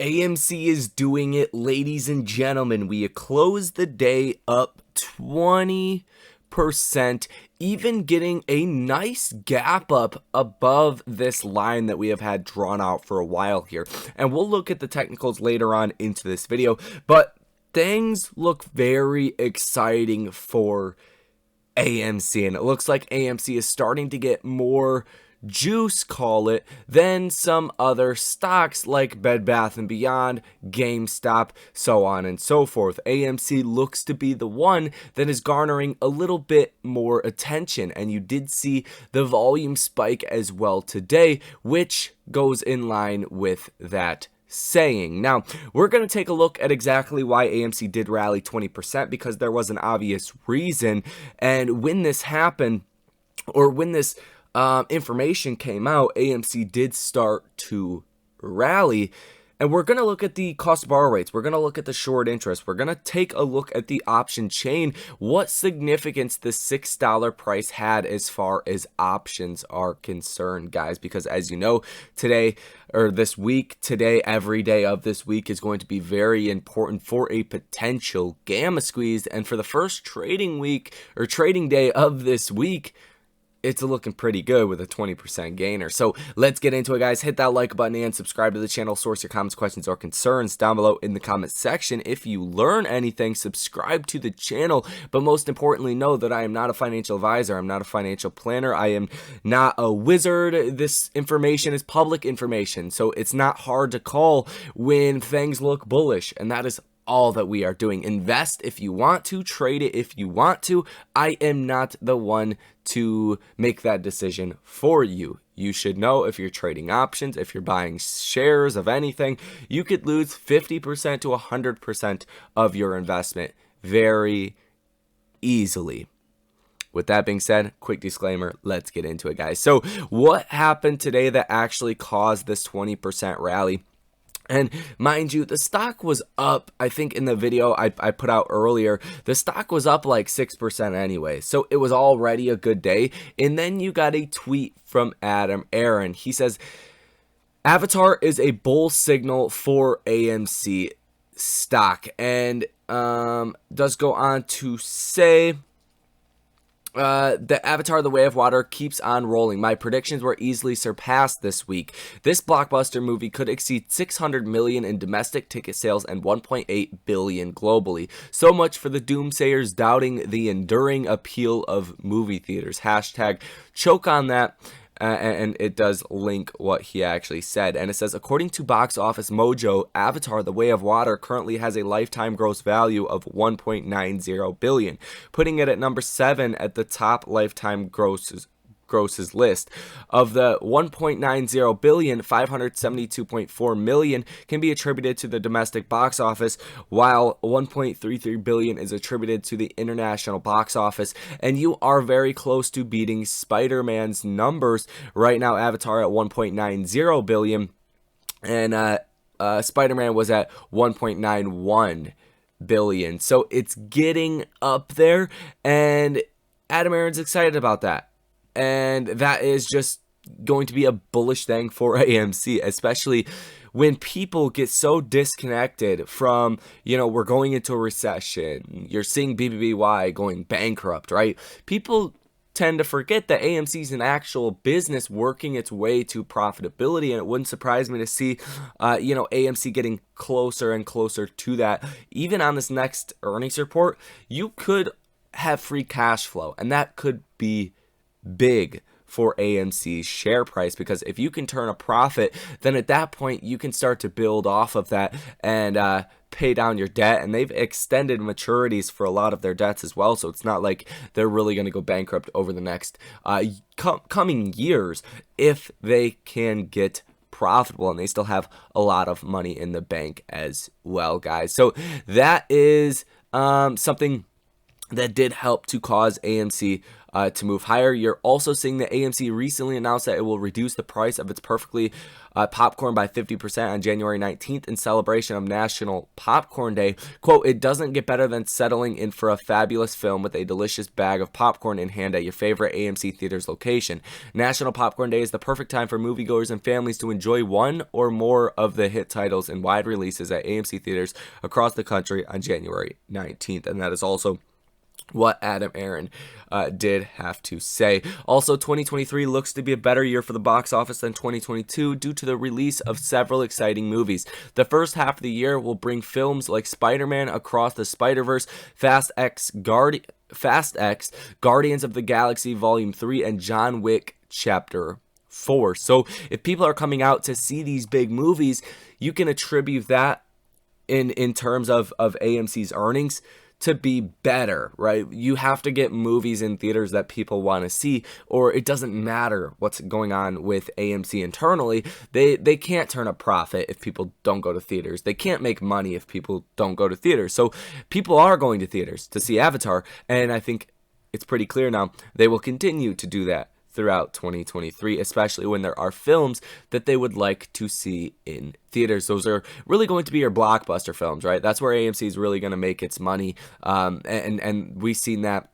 AMC is doing it, ladies and gentlemen. We closed the day up 20%, even getting a nice gap up above this line that we have had drawn out for a while here. And we'll look at the technicals later on into this video, but things look very exciting for AMC, and it looks like AMC is starting to get more juice, call it, than some other stocks like Bed Bath & Beyond, GameStop, so on and so forth. AMC looks to be the one that is garnering a little bit more attention, and you did see the volume spike as well today, which goes in line with that saying. Now, we're going to take a look at exactly why AMC did rally 20%, because there was an obvious reason, and when this happened, or when this information came out, AMC did start to rally. And we're going to look at the cost of borrow rates. We're going to look at the short interest. We're going to take a look at the option chain, what significance the $6 price had as far as options are concerned, guys. Because as you know, today, or this week, today, every day of this week is going to be very important for a potential gamma squeeze. And for the first trading week or trading day of this week, it's looking pretty good with a 20% gainer. So let's get into it, guys. Hit that like button and subscribe to the channel. Source your comments, questions, or concerns down below in the comment section. If you learn anything, subscribe to the channel. But most importantly, know that I am not a financial advisor. I'm not a financial planner. I am not a wizard. This information is public information, so it's not hard to call when things look bullish, and that is all that we are doing. Invest if you want to, trade it if you want to. I am not the one to make that decision for you. You should know, if you're trading options, if you're buying shares of anything, you could lose 50% to 100% of your investment very easily. With that being said, quick disclaimer, let's get into it, guys. So what happened today that actually caused this 20% rally? And mind you, the stock was up. I think in the video I put out earlier, the stock was up like 6% anyway. So it was already a good day. And then you got a tweet from Aaron. He says, Avatar is a bull signal for AMC stock. And does go on to say, the Avatar The Way of Water keeps on rolling. My predictions were easily surpassed this week. This blockbuster movie could exceed 600 million in domestic ticket sales and 1.8 billion globally. So much for the doomsayers doubting the enduring appeal of movie theaters. Hashtag choke on that. And it does link what he actually said. And it says, according to Box Office Mojo, Avatar The Way of Water currently has a lifetime gross value of 1.90 billion, putting it at number 7 at the top lifetime grosses list. Of the 1.90 billion, 572.4 million can be attributed to the domestic box office, while 1.33 billion is attributed to the international box office. And you are very close to beating Spider-Man's numbers right now. Avatar at 1.90 billion, and Spider-Man was at 1.91 billion. So it's getting up there, and Adam Aaron's excited about that. And that is just going to be a bullish thing for AMC, especially when people get so disconnected from, we're going into a recession. You're seeing BBBY going bankrupt, right? People tend to forget that AMC is an actual business working its way to profitability, and it wouldn't surprise me to see, AMC getting closer and closer to that. Even on this next earnings report, you could have free cash flow, and that could be big for AMC's share price, because if you can turn a profit, then at that point you can start to build off of that and pay down your debt. And they've extended maturities for a lot of their debts as well, so it's not like they're really going to go bankrupt over the next coming years if they can get profitable, and they still have a lot of money in the bank as well, guys. So that is something that did help to cause AMC to move higher. You're also seeing that AMC recently announced that it will reduce the price of its perfectly popcorn by 50% on January 19th in celebration of National Popcorn Day. Quote, "It doesn't get better than settling in for a fabulous film with a delicious bag of popcorn in hand at your favorite AMC Theaters location. National Popcorn Day is the perfect time for moviegoers and families to enjoy one or more of the hit titles in wide releases at AMC Theaters across the country on January 19th. And that is also what Adam Aaron did have to say. Also, 2023 looks to be a better year for the box office than 2022 due to the release of several exciting movies. The first half of the year will bring films like Spider-Man Across the Spider-Verse, Fast X, Guardians of the Galaxy Volume 3, and John Wick Chapter 4. So if people are coming out to see these big movies, you can attribute that in terms of AMC's earnings to be better, right? You have to get movies in theaters that people want to see, or it doesn't matter what's going on with AMC internally. They can't turn a profit if people don't go to theaters. They can't make money if people don't go to theaters. So people are going to theaters to see Avatar, and I think it's pretty clear now they will continue to do that throughout 2023, especially when there are films that they would like to see in theaters. Those are really going to be your blockbuster films, right? That's where AMC is really going to make its money, and we've seen that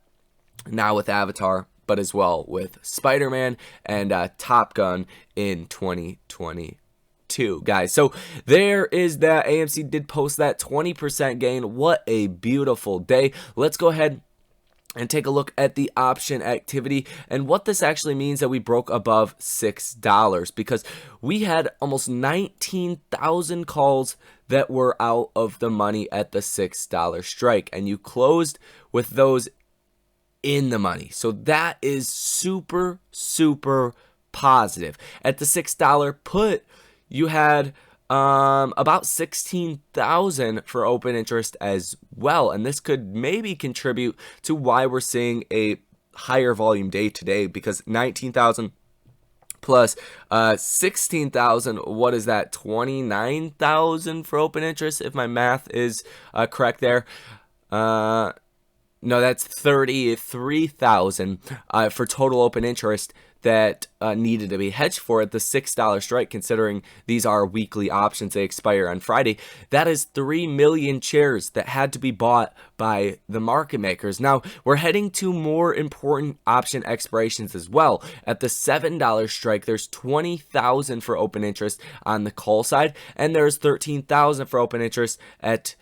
now with Avatar, but as well with Spider-Man and Top Gun in 2022, guys. So there is that. AMC did post that 20% gain. What a beautiful day. Let's go ahead and take a look at the option activity and what this actually means that we broke above $6, because we had almost 19,000 calls that were out of the money at the $6 strike, and you closed with those in the money. So that is super, super positive. At the $6 put, you had about 16,000 for open interest as well, and this could maybe contribute to why we're seeing a higher volume day today, because 19,000 plus 16,000, what is that, 29,000 for open interest, if my math is correct there. No, that's 33,000 for total open interest that needed to be hedged for at the $6 strike, considering these are weekly options. They expire on Friday. That is 3 million shares that had to be bought by the market makers. Now, we're heading to more important option expirations as well. At the $7 strike, there's 20,000 for open interest on the call side, and there's 13,000 for open interest at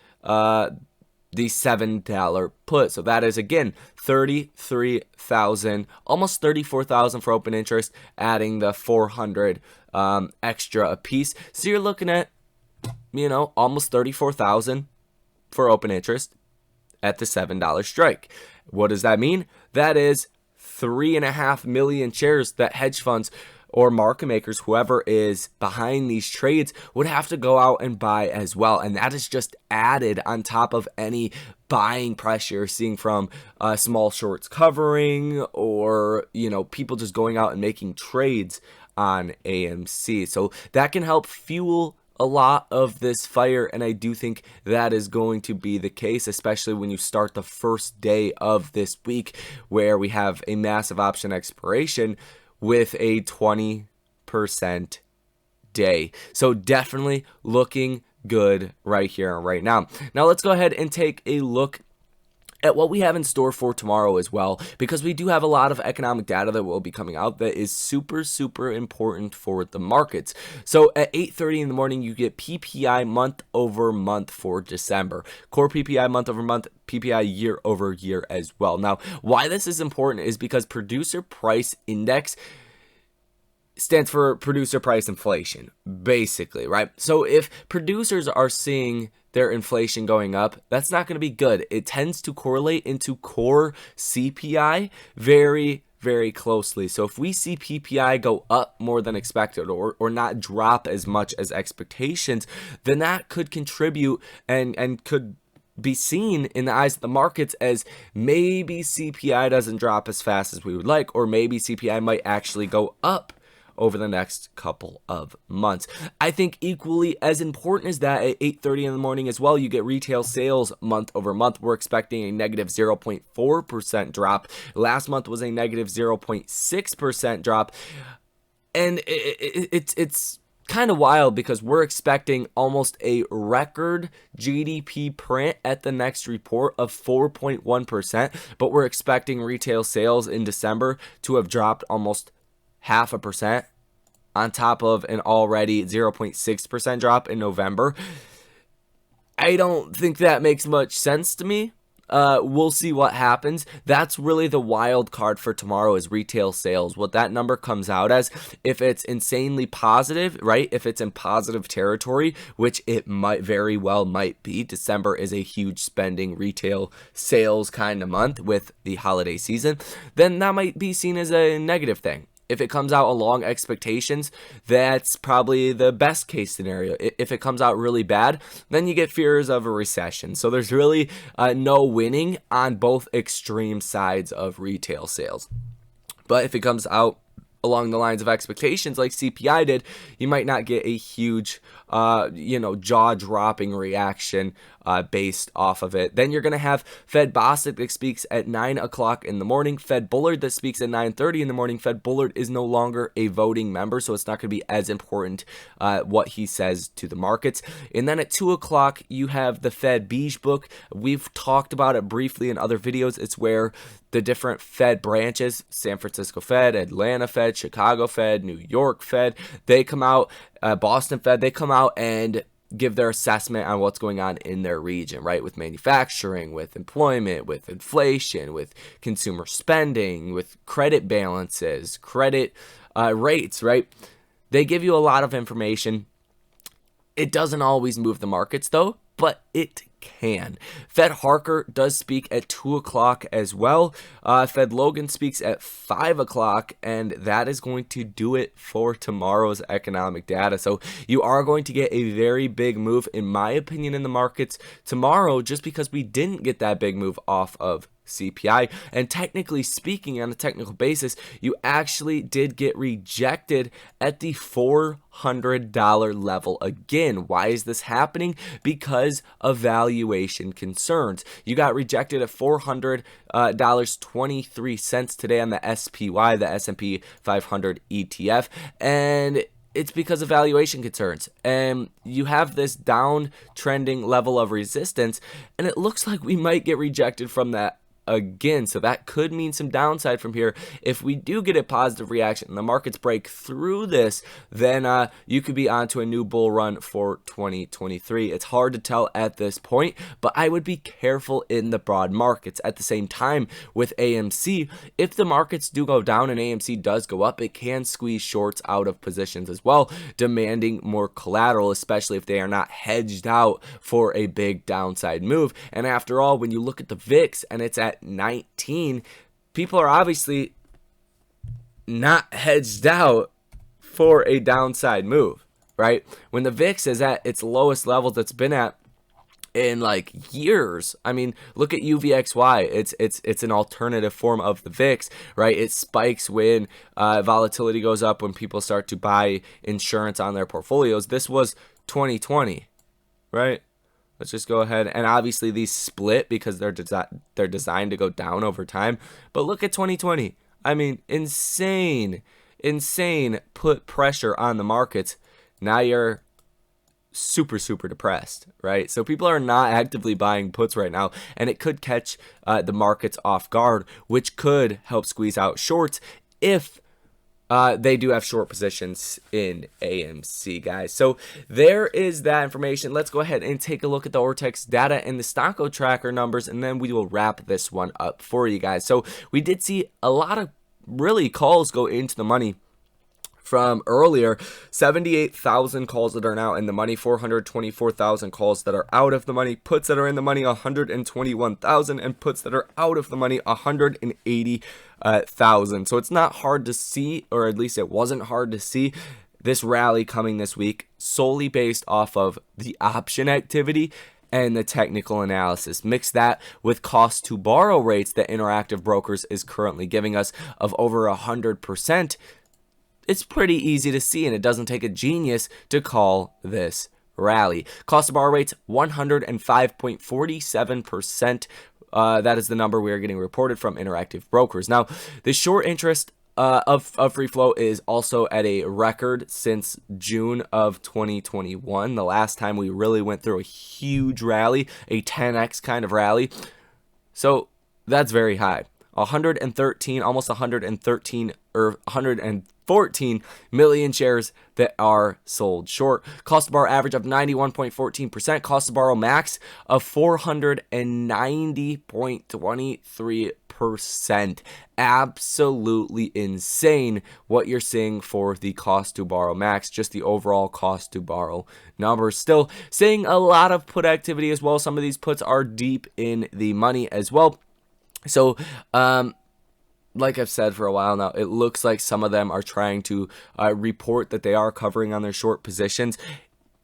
the $7 put. So that is, again, 33,000, almost 34,000 for open interest, adding the 400 extra a piece. So you're looking at, almost 34,000 for open interest at the $7 strike. What does that mean? That is 3.5 million shares that hedge funds or market makers, whoever is behind these trades, would have to go out and buy as well. And that is just added on top of any buying pressure you're seeing from small shorts covering, or, people just going out and making trades on AMC. So that can help fuel a lot of this fire, and I do think that is going to be the case, especially when you start the first day of this week where we have a massive option expiration with a 20% day. So definitely looking good right here and right now. Now let's go ahead and take a look at what we have in store for tomorrow as well, because we do have a lot of economic data that will be coming out that is super, super important for the markets. So at 8:30 in the morning, you get PPI month over month for December, core PPI month over month, PPI year over year as well. Now, why this is important is because producer price index stands for producer price inflation, basically, right? So if producers are seeing their inflation going up, that's not going to be good. It tends to correlate into core CPI very, very closely. So if we see PPI go up more than expected, or not drop as much as expectations, then that could contribute and could be seen in the eyes of the markets as maybe CPI doesn't drop as fast as we would like, or maybe CPI might actually go up over the next couple of months. I think equally as important as that, at 8:30 in the morning as well, you get retail sales month over month. We're expecting a negative 0.4% drop. Last month was a negative 0.6% drop. And it's kind of wild because we're expecting almost a record GDP print at the next report of 4.1%, but we're expecting retail sales in December to have dropped almost 0.5% on top of an already 0.6% drop in November. I don't think that makes much sense to me. We'll see what happens. That's really the wild card for tomorrow, is retail sales. What that number comes out as, if it's insanely positive, right? If it's in positive territory, which it might very well might be. December is a huge spending retail sales kind of month with the holiday season. Then that might be seen as a negative thing. If it comes out along expectations, that's probably the best case scenario. If it comes out really bad, then you get fears of a recession. So there's really no winning on both extreme sides of retail sales. But if it comes out along the lines of expectations like CPI did, you might not get a huge jaw-dropping reaction based off of it. Then you're going to have Fed Bostic that speaks at 9 o'clock in the morning, Fed Bullard that speaks at 9:30 in the morning. Fed Bullard is no longer a voting member, so it's not going to be as important what he says to the markets. And then at 2 o'clock, you have the Fed Beige Book. We've talked about it briefly in other videos. It's where the different Fed branches, San Francisco Fed, Atlanta Fed, Chicago Fed, New York Fed, they come out, Boston Fed, they come out and give their assessment on what's going on in their region, right? With manufacturing, with employment, with inflation, with consumer spending, with credit balances, credit rates, right? They give you a lot of information. It doesn't always move the markets though, but it can. Fed Harker does speak at 2 o'clock as well. Fed Logan speaks at 5 o'clock, and that is going to do it for tomorrow's economic data. So you are going to get a very big move, in my opinion, in the markets tomorrow, just because we didn't get that big move off of CPI. And technically speaking, on a technical basis, you actually did get rejected at the $400 level again. Why is this happening? Because of valuation concerns. You got rejected at $400.23 today on the SPY, the S&P 500 ETF, and it's because of valuation concerns. And you have this downtrending level of resistance, and it looks like we might get rejected from that again. So that could mean some downside from here. If we do get a positive reaction and the markets break through this, then you could be onto a new bull run for 2023. It's hard to tell at this point, but I would be careful in the broad markets. At the same time, with AMC, if the markets do go down and AMC does go up, it can squeeze shorts out of positions as well, demanding more collateral, especially if they are not hedged out for a big downside move. And after all, when you look at the VIX and it's at 19, people are obviously not hedged out for a downside move, right? When the VIX is at its lowest levels it's been at in like years. I mean, look at UVXY. It's an alternative form of the VIX, right? It spikes when volatility goes up, when people start to buy insurance on their portfolios. This was 2020, right? Let's just go ahead, and obviously these split because they're designed to go down over time. But look at 2020. I mean, insane put pressure on the markets. Now you're super depressed, right? So people are not actively buying puts right now, and it could catch the markets off guard, which could help squeeze out shorts if they do have short positions in AMC, guys. So there is that information. Let's go ahead and take a look at the Ortex data and the Stocko tracker numbers, and then we will wrap this one up for you guys. So we did see a lot of really calls go into the money from earlier. 78,000 calls that are now in the money, 424,000 calls that are out of the money, puts that are in the money 121,000, and puts that are out of the money 180,000. So it's not hard to see, or at least it wasn't hard to see, this rally coming this week solely based off of the option activity and the technical analysis. Mix that with cost to borrow rates that Interactive Brokers is currently giving us of over 100%. it's pretty easy to see, and it doesn't take a genius to call this rally. Cost to borrow rates 105.47%. That is the number we are getting reported from Interactive Brokers. Now, the short interest of free flow is also at a record since June of 2021, the last time we really went through a huge rally, a 10x kind of rally. So that's very high. 113, almost 113 or 114 million shares that are sold short. Cost to borrow average of 91.14%. Cost to borrow max of 490.23%. Absolutely insane what you're seeing for the cost to borrow max, just the overall cost to borrow numbers. Still seeing a lot of put activity as well. Some of these puts are deep in the money as well. So, like I've said for a while now, it looks like some of them are trying to report that they are covering on their short positions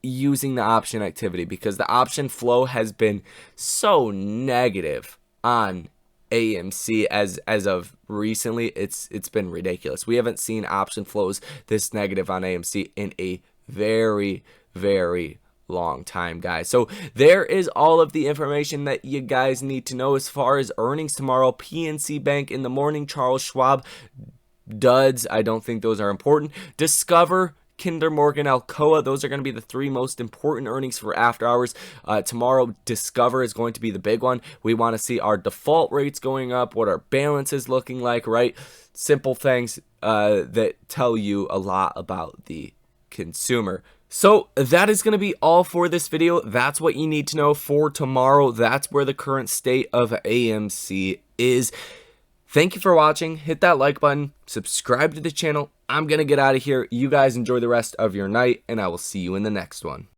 using the option activity, because the option flow has been so negative on AMC as of recently. It's been ridiculous. We haven't seen option flows this negative on AMC in a very, very long time, guys. So there is all of the information that you guys need to know as far as earnings tomorrow. PNC Bank in the morning, Charles Schwab, duds. I don't think those are important. Discover, Kinder Morgan, Alcoa, those are going to be the three most important earnings for after hours. Tomorrow, Discover is going to be the big one. We want to see our default rates going up, what our balance is looking like, right? Simple things that tell you a lot about the consumer. So that is going to be all for this video. That's what you need to know for tomorrow. That's where the current state of AMC is. Thank you for watching. Hit that like button. Subscribe to the channel. I'm going to get out of here. You guys enjoy the rest of your night, and I will see you in the next one.